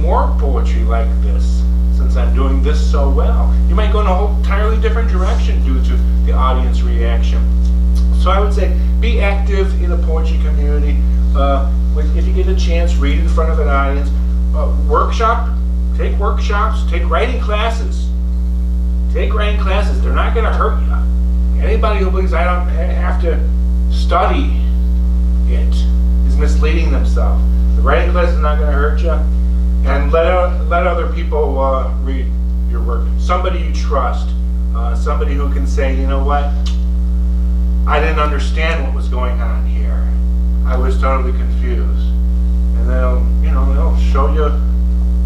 more poetry like this, since I'm doing this so well. You might go in a whole entirely different direction due to the audience reaction. So I would say be active in the poetry community. If you get a chance, read in front of an audience. Take workshops, take writing classes. Take writing classes. They're not going to hurt you. Anybody who believes I don't have to study it is misleading themselves. The writing class is not going to hurt you. And let other people read your work. Somebody you trust. Somebody who can say, you know what? I didn't understand what was going on here. I was totally confused. And they'll show you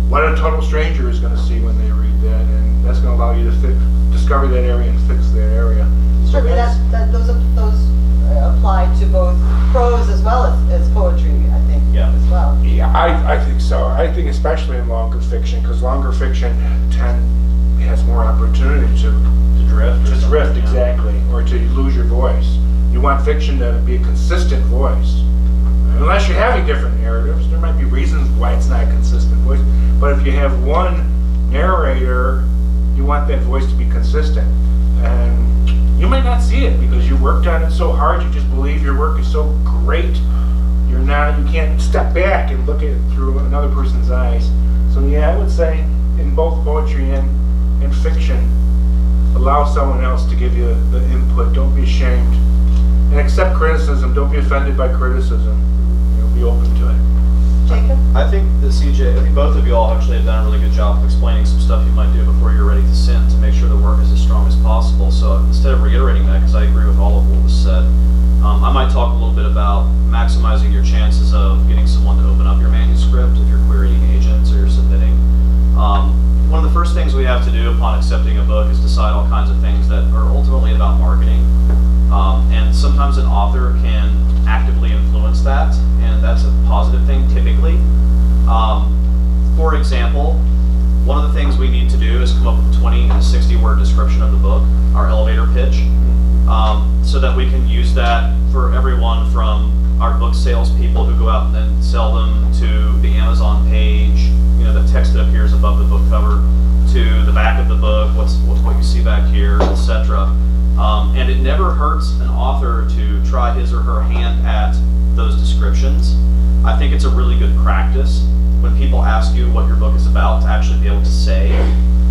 what a total stranger is going to see when they read that, and that's going to allow you to discover that area and fix that area. Sure, those apply to both prose as well as poetry, I think, as well. Yeah, I think so. I think especially in longer fiction, because longer fiction has more opportunity to drift. To drift, exactly, or to lose your voice. You want fiction to be a consistent voice. Unless you're having different narratives, there might be reasons why it's not a consistent voice. But if you have one narrator, you want that voice to be consistent. And you might not see it because you worked on it so hard, you just believe your work is so great. You can't step back and look at it through another person's eyes. So yeah, I would say in both poetry and fiction, allow someone else to give you the input. Don't be ashamed. And accept criticism. Don't be offended by criticism. Be open to it. Jacob? I think both of you all actually have done a really good job of explaining some stuff you might do before you're ready to send to make sure the work is as strong as possible. So instead of reiterating that, because I agree with all of what was said, I might talk a little bit about maximizing your chances of getting someone to open up your manuscript if you're querying agents or you're submitting. One of the first things we have to do upon accepting a book is decide all kinds of things that are ultimately about marketing. And sometimes an author can actively influence that, and that's a positive thing typically. For example, one of the things we need to do is come up with a 20 and 60 word description of the book, our elevator pitch, so that we can use that for everyone from our book sales people who go out and then sell them to the Amazon page, the text that appears above the book cover, to the back of the book, what you see back here, etc. And it never hurts an author to try his or her hand at those descriptions. I think it's a really good practice when people ask you what your book is about to actually be able to say.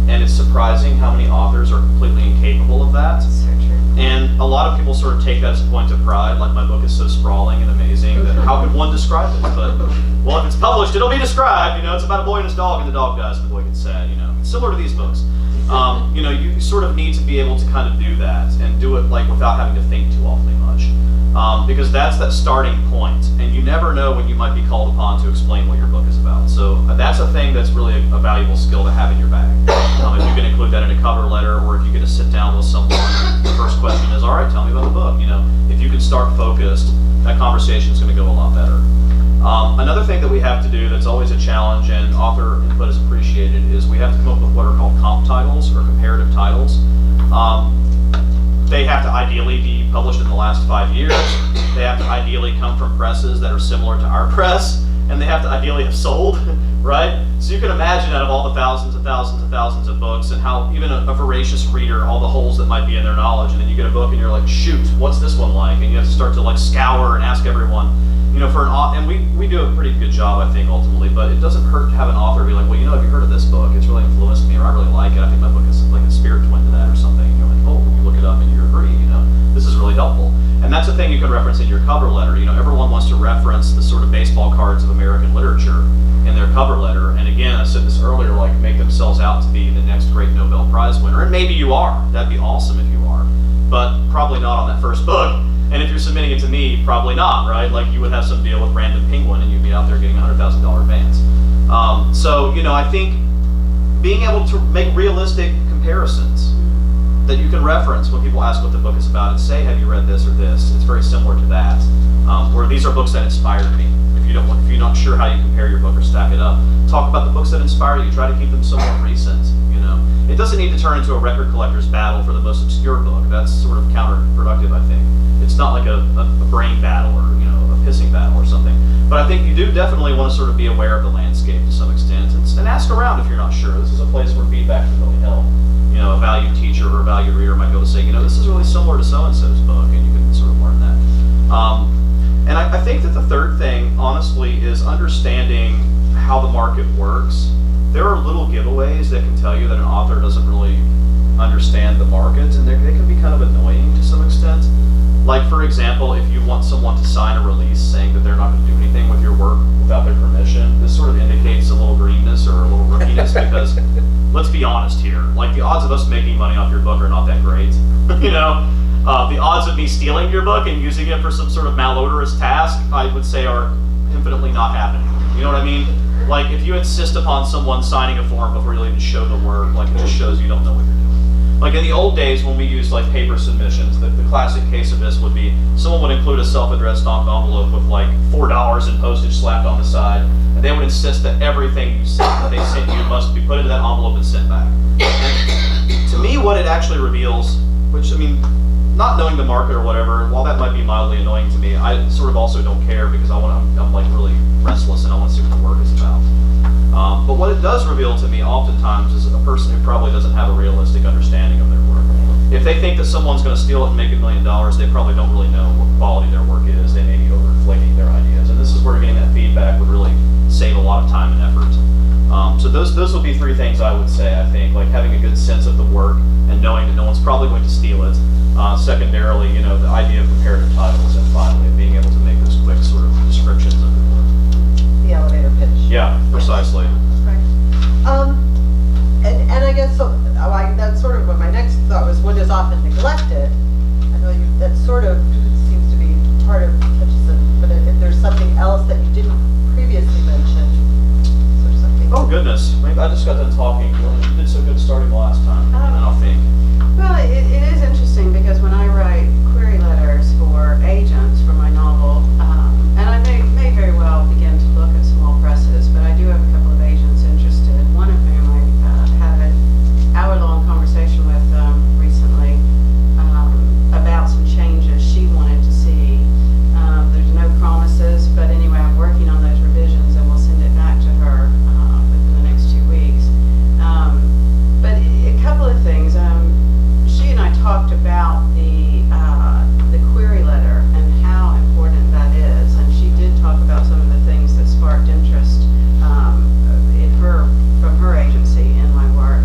And it's surprising how many authors are completely incapable of that. So true. And a lot of people sort of take that as a point of pride, like my book is so sprawling and amazing that how could one describe it? But, well, if it's published, it'll be described. It's about a boy and his dog, and the dog dies and the boy gets sad, Similar to these books. You sort of need to be able to kind of do that and do it without having to think too awfully much. Because that's that starting point, and you never know when you might be called upon to explain what your book is about. So that's a thing that's really a valuable skill to have in your bag. If you can include that in a cover letter, or if you get to sit down with someone, the first question is, all right, tell me about the book. If you can start focused, that conversation is going to go a lot better. Another thing that we have to do that's always a challenge, and author input is appreciated, is we have to come up with what are called comp titles or comparative titles. They have to ideally be published in the last 5 years. They have to ideally come from presses that are similar to our press, and they have to ideally have sold, right? So you can imagine out of all the thousands and thousands and thousands of books, and how even a voracious reader, all the holes that might be in their knowledge, and then you get a book and you're like, shoot, what's this one like? And you have to start to scour and ask everyone. And we do a pretty good job, I think, ultimately, but it doesn't hurt to have an author be like, well, have you heard of this book? It's really influenced me, or I really like it. I think my book is like a spirit twin to that or something. And you're like, oh, you look it up and you agree, this is really helpful. And that's a thing you can reference in your cover letter. Everyone wants to reference the sort of baseball cards of American literature in their cover letter. And again, I said this earlier, make themselves out to be the next great Nobel Prize winner. And maybe you are. That'd be awesome if you are. But probably not on that first book. And if you're submitting it to me, probably not, right? You would have some deal with Random Penguin and you'd be out there getting a $100,000 advance. I think being able to make realistic comparisons that you can reference when people ask what the book is about and say, have you read this or this? It's very similar to that. Or these are books that inspired me. If you're not sure how you compare your book or stack it up, talk about the books that inspire you. Try to keep them somewhat recent. It doesn't need to turn into a record collector's battle for the most obscure book. That's sort of counterproductive, I think. It's not like a brain battle or a pissing battle or something. But I think you do definitely want to sort of be aware of the landscape to some extent around if you're not sure. This is a place where feedback can really help. You know, a valued teacher or a valued reader might be able to say, you know, this is really similar to so-and-so's book, and you can sort of learn that. And I think that the third thing, honestly, is understanding how the market works. There are little giveaways that can tell you that an author doesn't really understand the markets, and they can be kind of annoying to some extent. Like, for example, if you want someone to sign a release saying that they're not going to do anything with your work without their permission, this sort of indicates a little greenness or a little rookiness because, let's be honest here, like the odds of us making money off your book are not that great. You know, the odds of me stealing your book and using it for some sort of malodorous task, I would say are infinitely not happening. You know what I mean? Like, if you insist upon someone signing a form before you even show the work, like, it just shows you don't know what you're doing. Like in the old days when we used like paper submissions, the classic case of this would be someone would include a self-addressed envelope with like $4 in postage slapped on the side, and they would insist that everything you sent, that they sent you must be put into that envelope and sent back. And to me, what it actually reveals, which, I mean, not knowing the market or whatever, while that might be mildly annoying to me, I sort of also don't care because I'm like really restless and I want to see what the work is about. But what it does reveal to me oftentimes is a person who probably doesn't have a realistic understanding of their work. If they think that someone's going to steal it and make $1 million, they probably don't really know what quality their work is. They may be overinflating their ideas. And this is where getting that feedback would really save a lot of time and effort. So those would be three things I would say, I think, like having a good sense of the work and knowing that no one's probably going to steal it. Secondarily, you know, the idea of comparative titles, and finally, being able to make those quick sort of descriptions of your work. The elevator pitch. Yeah, precisely. Right. And I guess so. That's sort of what my next thought was. What is often neglected? I know that sort of seems to be part of Hutchison, but if there's something else that you didn't previously mention, sort of something. Oh goodness, maybe I just got done talking. You did so good starting the last time. And I'll think. Well, it is interesting because when I write query letters for agents for my novel, and I may very well begin to look at small presses, but I do have a couple of agents interested. One of whom I had an hour-long conversation with recently about some changes she wanted to see. There's no promises, but anyway, I'm working on those revisions and we'll send it back to her within the next 2 weeks. But a couple of things. She and I talked about the query letter and how important that is, and she did talk about some of the things that sparked interest from her agency in my work.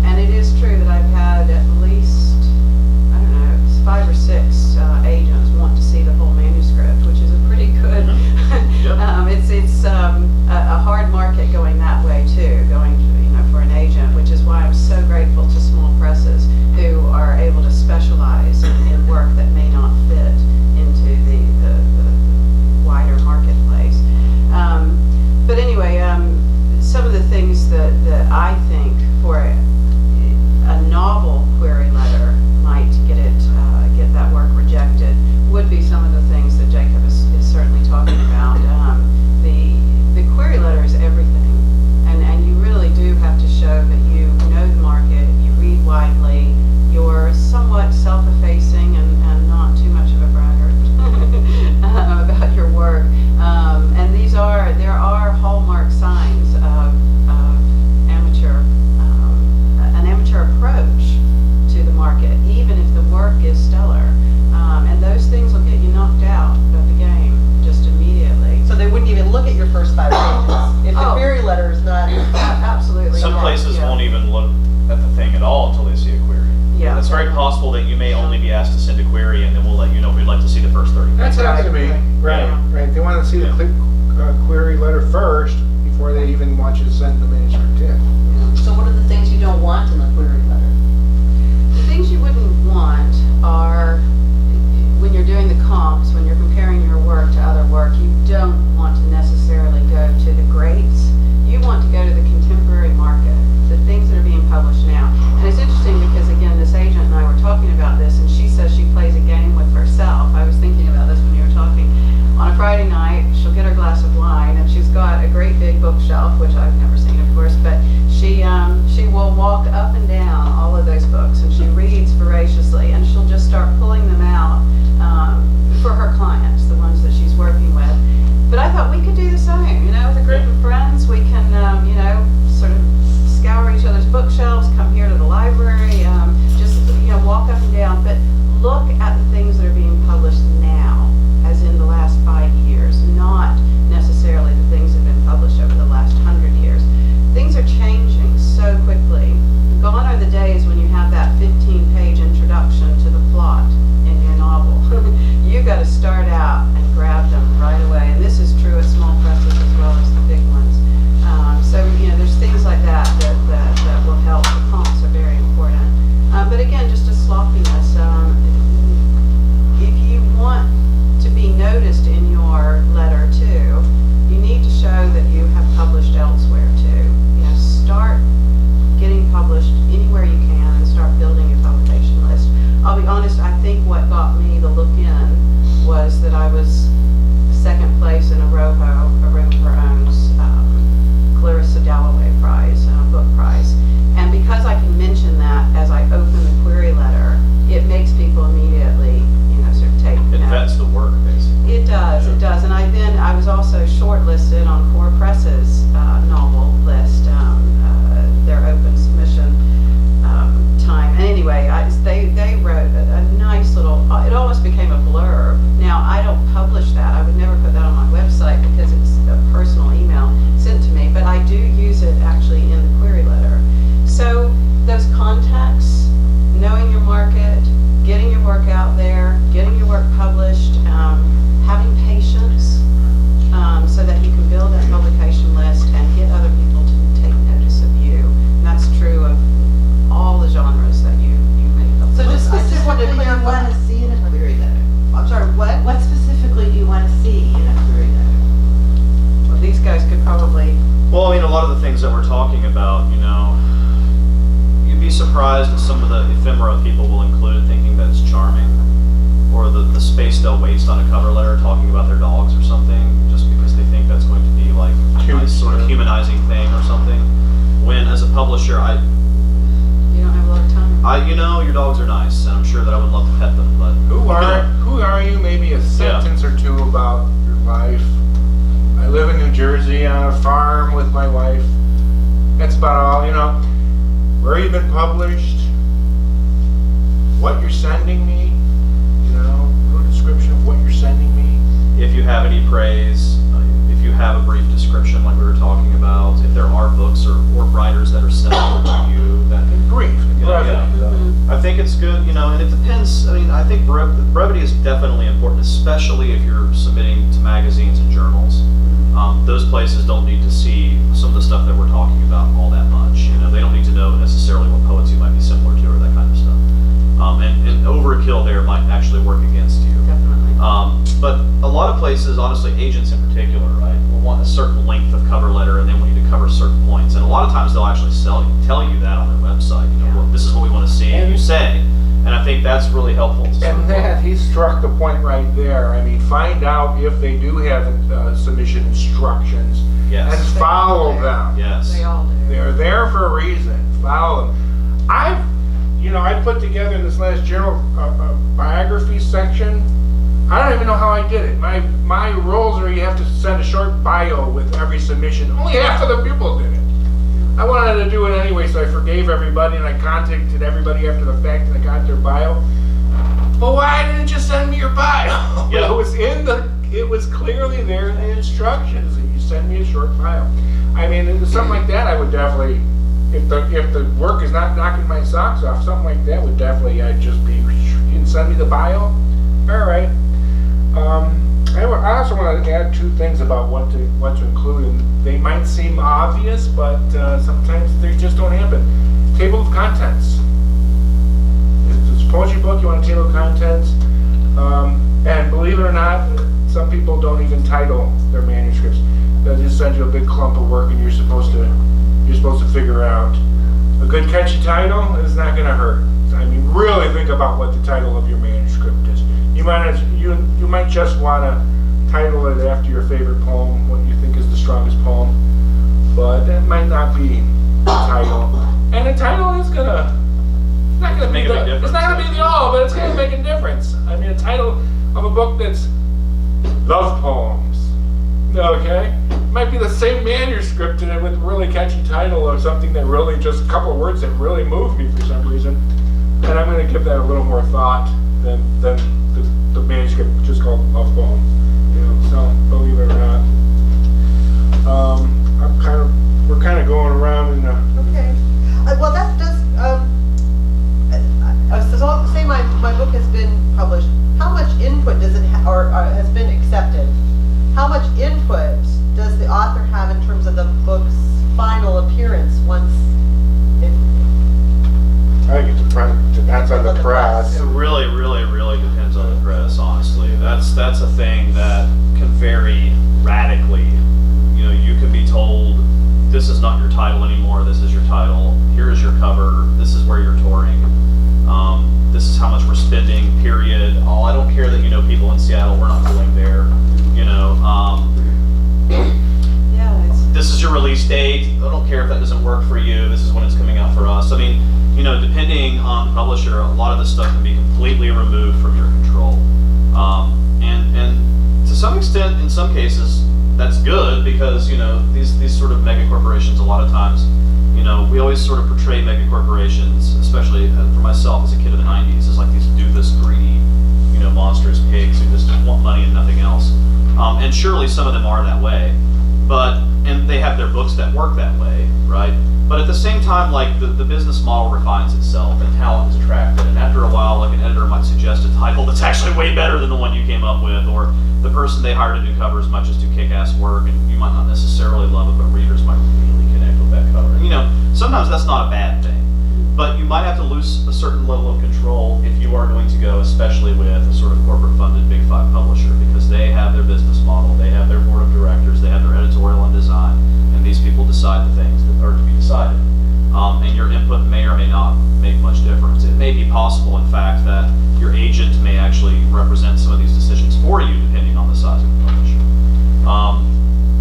And it is true that I've had at least, I don't know, 5 or 6 agents want to see the whole manuscript, which is a pretty good. It's a hard market going that way too, going to, for an agent, which is why I'm so grateful to small presses who are able to specialize in work that may not fit into the wider marketplace. But anyway, some of the things that I think for a novel query letter might get that work rejected would be some of the things that Jacob is certainly talking about. The query letter is everything, and you really do have to show that you know the market, you read widely, you're somewhat self-effacing and not too much of a braggart about your work. And there are hallmark signs of an amateur approach to the market, even if the work is stellar. And those things will get you knocked out of the game just immediately. So they wouldn't even look at your first 5 pages if the query letter is not. Absolutely. Some places won't even look at the thing at all until they see a query. Yeah. It's very possible that you may only be asked to send a query, and then we'll let you know we'd like to see the first 30 That's pages. happened to me. Right, right. They want to see the query letter first before they even want you to send the manuscript in. So what are the things you don't want in the query letter? The things you wouldn't want are, when you're doing the comps, when you're comparing your work to other work, you don't want to necessarily go to the greats. You want to go to the contemporary market, the things that are being published now. And it's interesting because, again, this agent and I were talking about this, and she says she plays a game with herself. I was thinking about this when you were talking. On a Friday night, she'll get her glass of wine, and she's got a great big bookshelf, which I've never seen, of course, but she will walk up and down all of those books, and she reads voraciously, and she'll just start pulling them out for her clients, the ones that she's working with. But I thought we could do the same, with a group of friends. We can, use it actually in the query letter. So those contacts, knowing your market, getting your work out there, getting your work published, having patience, so that you can build that publication list and get other people to take notice of you. And that's true of all the genres that you make. So just What specifically specifically to do you clarify, want to see in a query letter? I'm sorry, what? What specifically do you want to see in a query letter? Well, these guys could probably, Well, I mean, a lot of the things that we're talking about, you know, you'd be surprised at some of the ephemera people will include thinking that it's charming, or the space they'll waste on a cover letter talking about their dogs or something, just because they think that's going to be like a Cute, nice sort of yeah. humanizing thing or something. When as a publisher, you don't have a lot of time. you know, your dogs are nice, and I'm sure that I would love to pet them, but Who are you? Maybe a sentence or two about your life. I live in New Jersey on a farm with my wife. That's about all, you know. Where you've been published, what you're sending me, you know, a little description of what you're sending me. if you have any praise, if you have a brief description like we were talking about, if there are books or writers that are similar to you, that Brief, yeah. I think it's good, you know, and it depends. I mean, I think brevity is definitely important, especially if you're submitting to magazines and journals. Those places don't need to see some of the stuff that we're talking about all that much. You know, they don't need to know necessarily what poets you might be similar to or that kind of stuff. And overkill there might actually work against you. Definitely. But a lot of places, honestly, agents in particular, right, will want a certain length of cover letter, and they want you to cover certain points. And a lot of times they'll actually tell you that on their website. You know, Yeah. well, this is what we want to see, and you say. And I think that's really helpful. To sort And of- that, he struck the point right there. I mean, find out if they do have submission instructions and Yes. follow them. Yes. They all do. They're there for a reason. Follow them. I put together this last journal biography section. I don't even know how I did it. My rules are you have to send a short bio with every submission. Only half of the people did it. I wanted to do it anyway, so I forgave everybody and I contacted everybody after the fact and I got their bio. But why didn't you send me your bio? Yeah. It was clearly there in the instructions that you send me a short bio. I mean, it was something like that. I would definitely, if the work is not knocking my socks off, something like that would definitely, I'd just be, you can send me the bio. All right. I also want to add two things about what to include, and they might seem obvious, but sometimes they just don't happen. Table of contents. If it's a poetry book, you want a table of contents, and believe it or not, some people don't even title their manuscripts. They'll just send you a big clump of work, and you're supposed to figure out a good catchy title is not going to hurt. I mean, really think about what the title of your manuscript is. You might just want to title it after your favorite poem, what you think is the strongest poem, but that might not be the title. And the title is gonna, it's not gonna Make be a big difference. it's not gonna be the all, but it's gonna make a difference. I mean, a title of a book that's love poems, okay, might be the same manuscript in it with a really catchy title or something that really just a couple of words that really moved me for some reason, and I'm gonna give that a little more thought than the manuscript just called love poems. You know, so believe it or not, we're kind of going around in the. Okay. Well, that does, so say my book has been published, how much input does it, or has been accepted? How much input does the author have in terms of the book's final appearance once it, I think it depends on the press. It really, really, really depends on the press, honestly. That's a thing that can vary radically. You know, you could be told, this is not your title anymore, this is your title, here's your cover, this is where you're touring, this is how much we're spending, period. Oh, I don't care that you know people in Seattle, we're not going there. You know, Yeah, this is your release date, I don't care if that doesn't work for you, this is when it's coming out for us. I mean, you know, depending on the publisher, a lot of this stuff can be completely removed from your control. And to some extent, in some cases, that's good because, you know, these sort of mega corporations, a lot of times, you know, we always sort of portray mega corporations, especially for myself as a kid of the 90s, as like these doofus, greedy, you know, monstrous pigs who just want money and nothing else. And surely some of them are that way. and they have their books that work that way, right? But at the same time, like the business model refines itself and talent is attracted, and after a while, like an editor might suggest a title that's actually way better than the one you came up with, or the person they hired to do covers might just do kick-ass work, and you might not necessarily love it, but readers might really connect with that cover. You know, sometimes that's not a bad thing, but you might have to lose a certain level of control if you are going to go, especially with a sort of corporate-funded Big Five publisher, because they have their business model, they have their board of directors, they have their editorial and design, and these people decide the things that are to be decided. And your input may or may not make much difference. It may be possible, in fact, that your agent may actually represent some of these decisions for you, depending on the size of the publisher.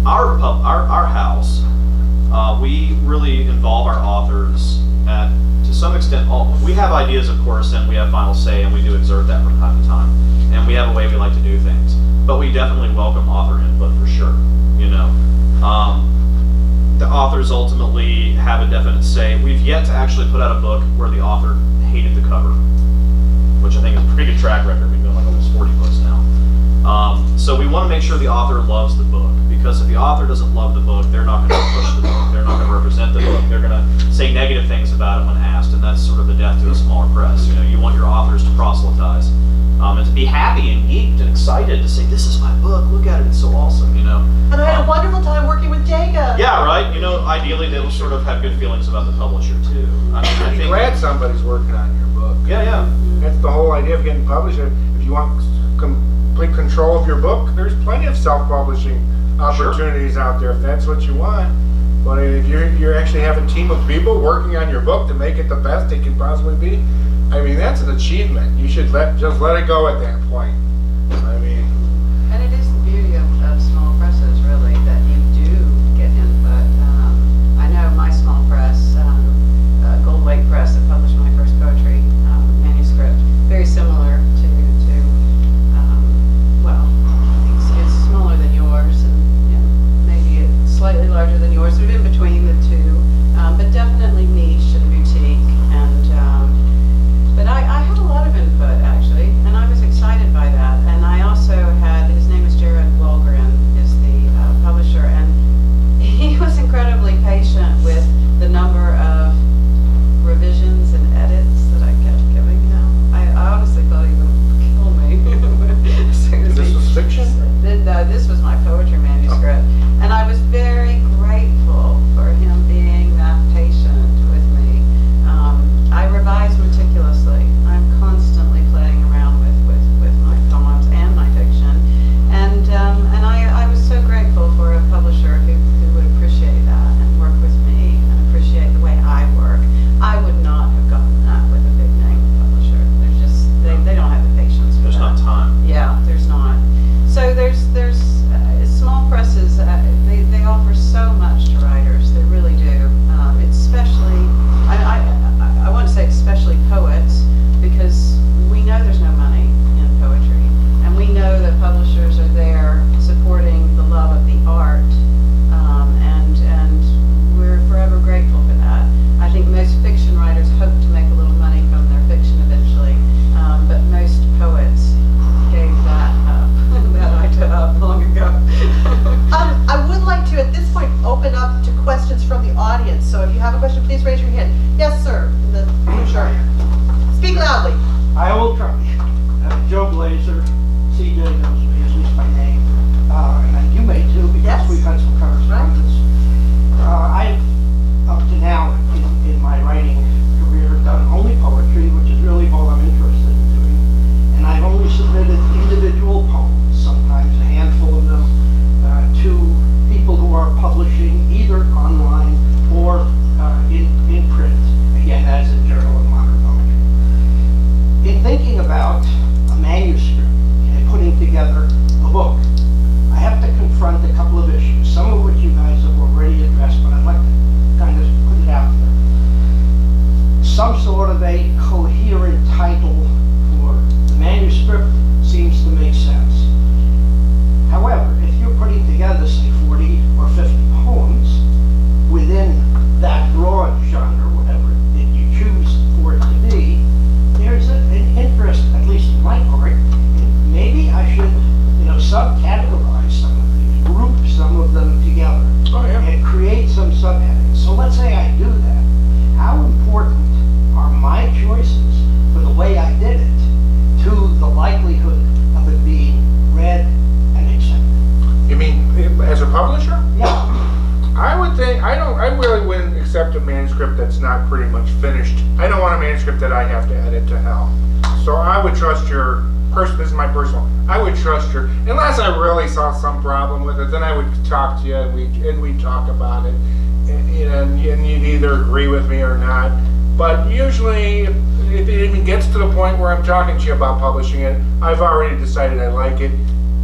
Our house, we really involve our authors at, to some extent, we have ideas, of course, and we have final say, and we do exert that from time to time. And we have a way we like to do things. But we definitely welcome author input for sure, you know. The authors ultimately have a definite say. We've yet to actually put out a book where the author hated the cover, which I think is a pretty good track record. We've done like almost 40 books now. So we want to make sure the author loves the book, because if the author doesn't love the book, they're not going to push the book, they're not going to represent the book, they're going to say negative things about it when asked, and that's sort of the death to a smaller press. You know, you want your authors to proselytize, and to be happy and geeked and excited to say, this is my book, look at it, it's so awesome, you know. And I had a wonderful time working with Jacob. Yeah, right. You know, ideally they will sort of have good feelings about the publisher too. I mean, I I'm think. glad somebody's working on your book. Yeah. That's the whole idea of getting published. If you want complete control of your book, there's plenty of self-publishing opportunities out there if that's what you want. But if you're actually have a team of people working on your book to make it the best it can possibly be, I mean, that's an achievement. You should just let it go at that point. I mean, And it is the beauty of small presses, really, that you do get input. I know my small press, Goldwake Press, that published my first poetry manuscript, very similar to well, it's smaller than yours, and maybe it's slightly larger than yours, sort of in between the two, but definitely niche and boutique. But I had a lot of input, actually, and I was excited by that. And I also had, his name is Jared Walgren, is the publisher, and he was incredibly patient with the number of revisions and edits that I kept giving him. I honestly thought he would kill me. As soon as this was fiction? This was my poetry manuscript. And I was very grateful for him being that patient with me. I revise meticulously. I'm constantly playing around with my poems and my fiction. And I was so grateful for a publisher who would appreciate that and work with me and appreciate the way I work. I would not have gotten that with a big name publisher. They're just, they don't have the patience for There's that. not time. Yeah, there's not. So there's small presses, they offer so much to writers, they really do. It's especially, I want to say especially poets, because we know there's no money in poetry, and we know that publishers are there supporting the love of the art, and we're forever grateful for that. I think most fiction writers hope to make a little money from their fiction eventually, but most poets gave that up, that idea up long ago. I would like to, at this point, open up to questions from the audience. So if you have a question, please raise your hand. Yes, sir. In the blue shirt. Speak loudly. I will try. Joe Blazer, CJ knows me, at least my name. And you may too, because Yes. we've had some correspondence. I've, up to now, in my writing career, done only poetry, which is really all I'm interested in doing. And I've only submitted individual poems, sometimes a handful of them, to people who are publishing either online or in print, again, as a journal of modern poetry. In thinking about a manuscript and putting together a book, I have to confront a couple of issues, some of which you guys have already addressed, but I'd like to accept a manuscript that's not pretty much finished. I don't want a manuscript that I have to edit to hell. So I would trust your person. This is my personal. I would trust your, unless I really saw some problem with it, then I would talk to you and we'd talk about it, and you'd either agree with me or not. But usually, if it even gets to the point where I'm talking to you about publishing it, I've already decided I like it,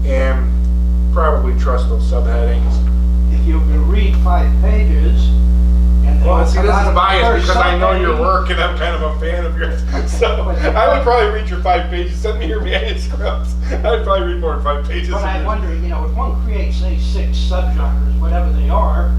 and probably trust those subheadings. If you can read 5 pages, and Well, see, this is the biased first because I know your subheading- work and I'm kind of a fan of yours. So I would probably read your 5 pages. Send me your manuscripts. I'd probably read more than 5 pages. But of I'm yours. wondering, if one creates, say, 6 subgenres, whatever they are,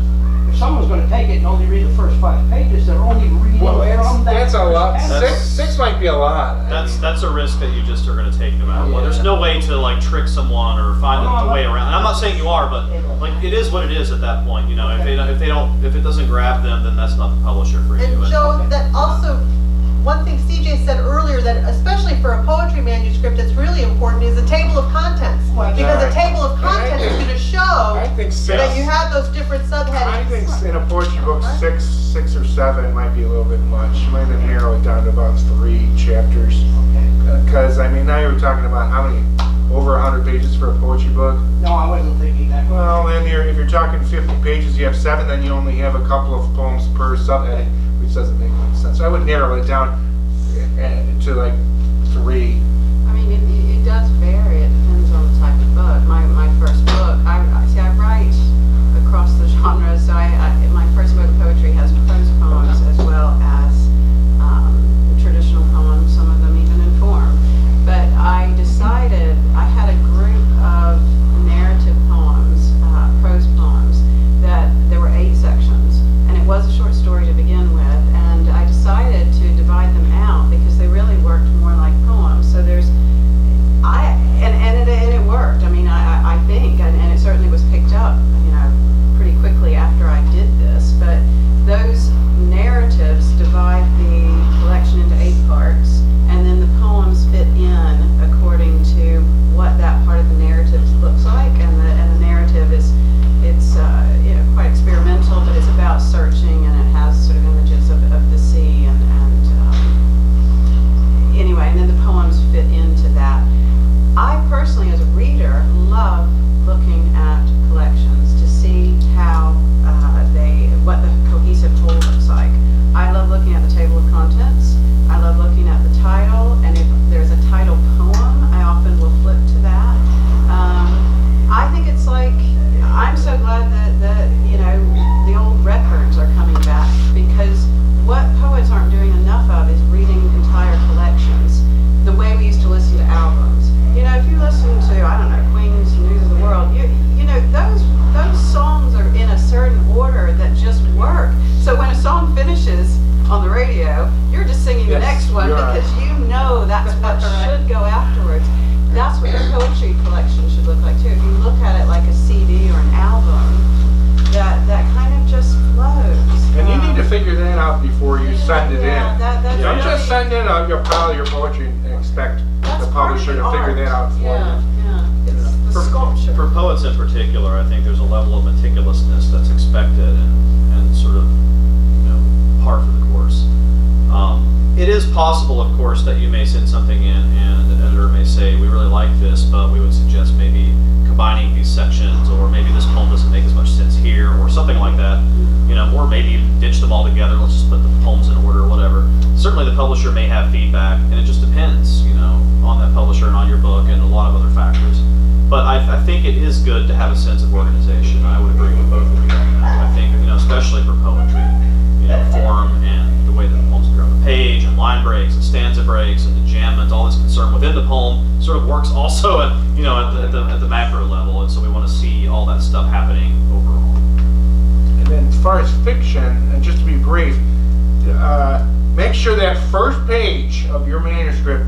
if someone's going to take it and only read the first 5 pages, they're only reading Well, from that. that's a lot. first That's- Six might be a lot. I mean, That's a risk that you just are going to take no matter what. Yeah. There's no way to like trick someone or find No, a way around. And I'm not saying you are, but like it is what it is at that point. If it doesn't grab them, then that's not the publisher for you. And Joe, that also, one thing CJ said earlier, that especially for a poetry manuscript, it's really important is a table of contents. Well, Because a right. table of And I contents is think- gonna I show think six. that you have those different I subheadings. think in a poetry book, six or seven might be a little bit much. You might have to narrow it down to about 3 chapters. Because I mean, now you're talking about how many? Over 100 pages for a poetry book. No, I wasn't thinking that. Well, then if you're talking 50 pages, you have 7, then you only have a couple of poems per subheading, which doesn't make much sense. I would narrow it down to like 3. I mean, it does vary. It depends on the type of book. My first book, I write across the genres. So my first book of poetry has prose poems as well as traditional poems. Some of them even in form. But I decided I had a group of narrative poems, prose poems, that there were 8 sections, and it was a short story to begin with. And I decided to divide them out because they really worked more like poems. So there's, and it worked. I mean, I think, and it certainly was picked up, pretty quickly after I did this. But those narratives divide the collection into 8 parts, and then the poems fit in according to what that part of the narrative looks like. And the narrative it's quite experimental, but it's about searching, and it has sort of images of the sea and anyway, and then the poems fit into that. I personally, as a reader, love looking at collections to see how what the cohesive whole looks like. I love looking at the table of contents. I love looking at the title, and if there's a title poem, I often will flip to that. I think it's like, I'm so glad that the old records are coming back, because what poets aren't doing enough of is reading entire collections the way we used to listen to albums. If you listen to, I don't know, Queen's News of the World, those songs are in a certain order that just work. So when a song finishes on the radio, you're just singing the Yes, next one you are. because that's what should go afterwards. That's what your poetry collection should look like too. If you look at it like a CD or an album, that kind of just flows. And you need to figure that out before you send it Yeah, in. that's Don't really- just send in your pile of your poetry and expect That's the part of publisher the to figure art. that out for Yeah, you. yeah. It's the For- sculpture. For poets in particular, I think there's a level of meticulousness that's expected and sort of, par for the course. It is possible, of course, that you may send something in and an editor may say, we really like this, but we would suggest maybe combining these sections, or maybe this poem doesn't make as much sense here, or something like that. Or maybe even ditch them all together, let's just put the poems in order or whatever. Certainly the publisher may have feedback, and it just depends, on that publisher and on your book and a lot of other factors. But I think it is good to have a sense of organization. I would agree with both of you on that. I think, especially for poetry, form and the way that the poems appear on the page, and line breaks, and stanza breaks, and enjambment, all this concern within the poem sort of works also at, at the macro level. And so we want to see all that stuff happening overall. And then as far as fiction, and just to be brief, make sure that first page of your manuscript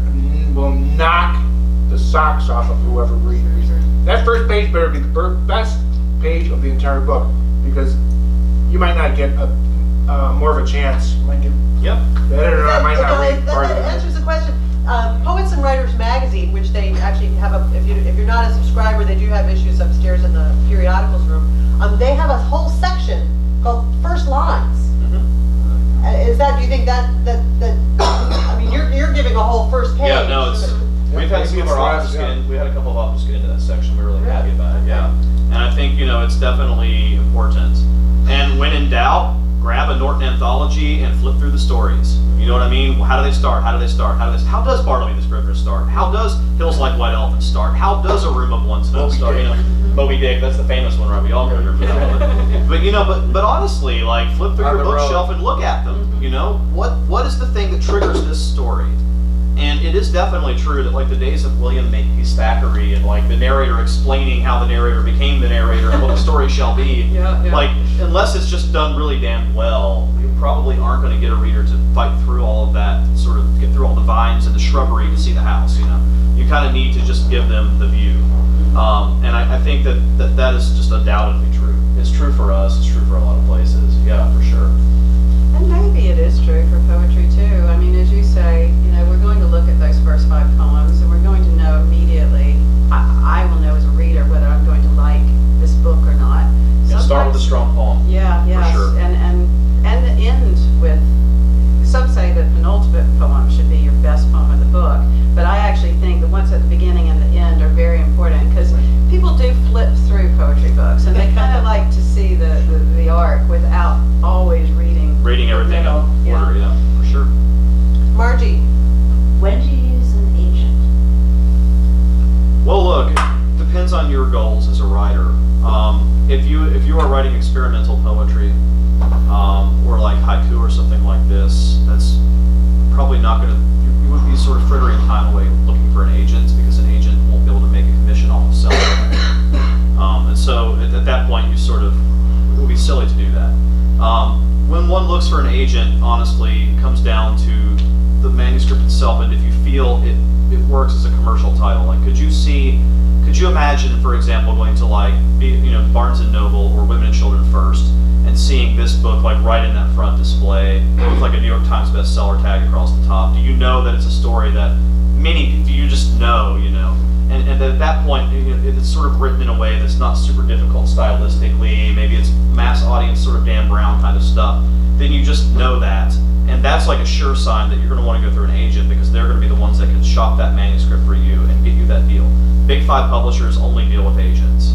will knock the socks off of whoever reads it. That first page better be the best page of the entire book, because you might not get more of a chance. You might get Yep. the editor might not read part of That it. answers the question. Poets and Writers magazine, which they actually have if you're not a subscriber, they do have issues upstairs in the periodicals room. They have a whole section called First Lines. it's definitely important. And when in doubt, grab a Norton anthology and flip through the stories. You know what I mean? How do they start? How do they start? How does Bartleby the Scrivener start? How does Hills Like White Elephants start? How does A Room of One's Note start? You know, Moby Dick, that's the famous one, right? We all can remember that one. But you know, but honestly, like flip through On your the road. bookshelf and look at them. You know, what is the thing that triggers this story? And it is definitely true that like the days of William Makepeace Thackeray and like the narrator explaining how the narrator became the narrator and what the story shall be, like unless it's just done really damn well, you probably aren't going to get a reader to fight through all of that, sort of get through all the vines and the shrubbery to see the house. You know, you kind of need to just give them the view. And I think that is just undoubtedly true. It's true for us. It's true for a lot of places. Yeah, for sure. And maybe it is true for poetry too. I mean, as you say, you know, we're going to look at those first 5 poems and we're going to know immediately, I will know as a reader whether I'm going to like this book or not. Yeah, start with a strong poem. Yeah, yes. For sure. And end with, some say that penultimate poem should be your best poem of the book, but I actually think the ones at the beginning and the end are very important because people do flip through poetry books and they kind of like to see the arc without always reading Everything in order, yeah, for sure. Margie, When do you use an agent? Well, look, it depends on your goals as a writer. If you are writing experimental poetry, or like haiku or something like this, that's probably not going to. You would be sort of frittering time away looking for an agent because an agent won't be able to make a commission off of selling it. And so at that point, it would be silly to do that. When one looks for an agent, honestly, it comes down to the manuscript itself, and if you feel it works as a commercial title. Like, could you imagine, for example, going to like, Barnes and Noble or Women and Children First, and seeing this book like right in that front display with like a New York Times bestseller tag across the top? Do you know that it's a story that you just know, And at that point, it's sort of written in a way that's not super difficult stylistically. Maybe it's mass audience sort of Dan Brown kind of stuff. Then you just know that. And that's like a sure sign that you're going to want to go through an agent because they're going to be the ones that can shop that manuscript for you and get you that deal. Big 5 publishers only deal with agents.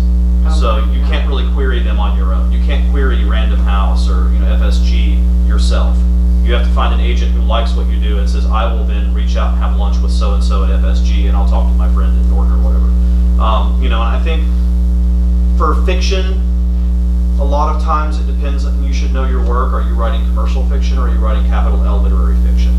So you can't really query them on your own. You can't query Random House or FSG yourself. You have to find an agent who likes what you do and says, I will then reach out and have lunch with so-and-so at FSG and I'll talk to my friend in Norton or whatever. And I think for fiction, a lot of times it depends, you should know your work. Are you writing commercial fiction or are you writing capital L literary fiction?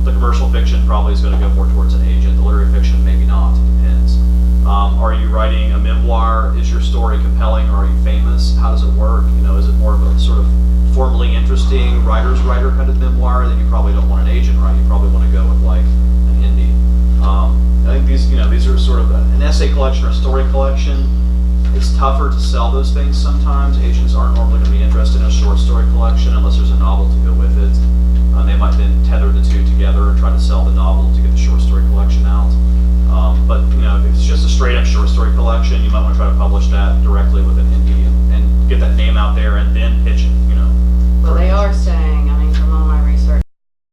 The commercial fiction probably is going to go more towards an agent. The literary fiction, maybe not, it depends. Are you writing a memoir? Is your story compelling or are you famous? How does it work? Is it more of a sort of formally interesting writer's writer kind of memoir? Then you probably don't want an agent, right? You probably want to go with like an indie. I think these are sort of an essay collection or a story collection. It's tougher to sell those things sometimes. Agents aren't normally going to be interested in a short story collection unless there's a novel to go with it. They might then tether the two together and try to sell the novel to get the short story collection out. But if it's just a straight up short story collection, you might want to try to publish that directly with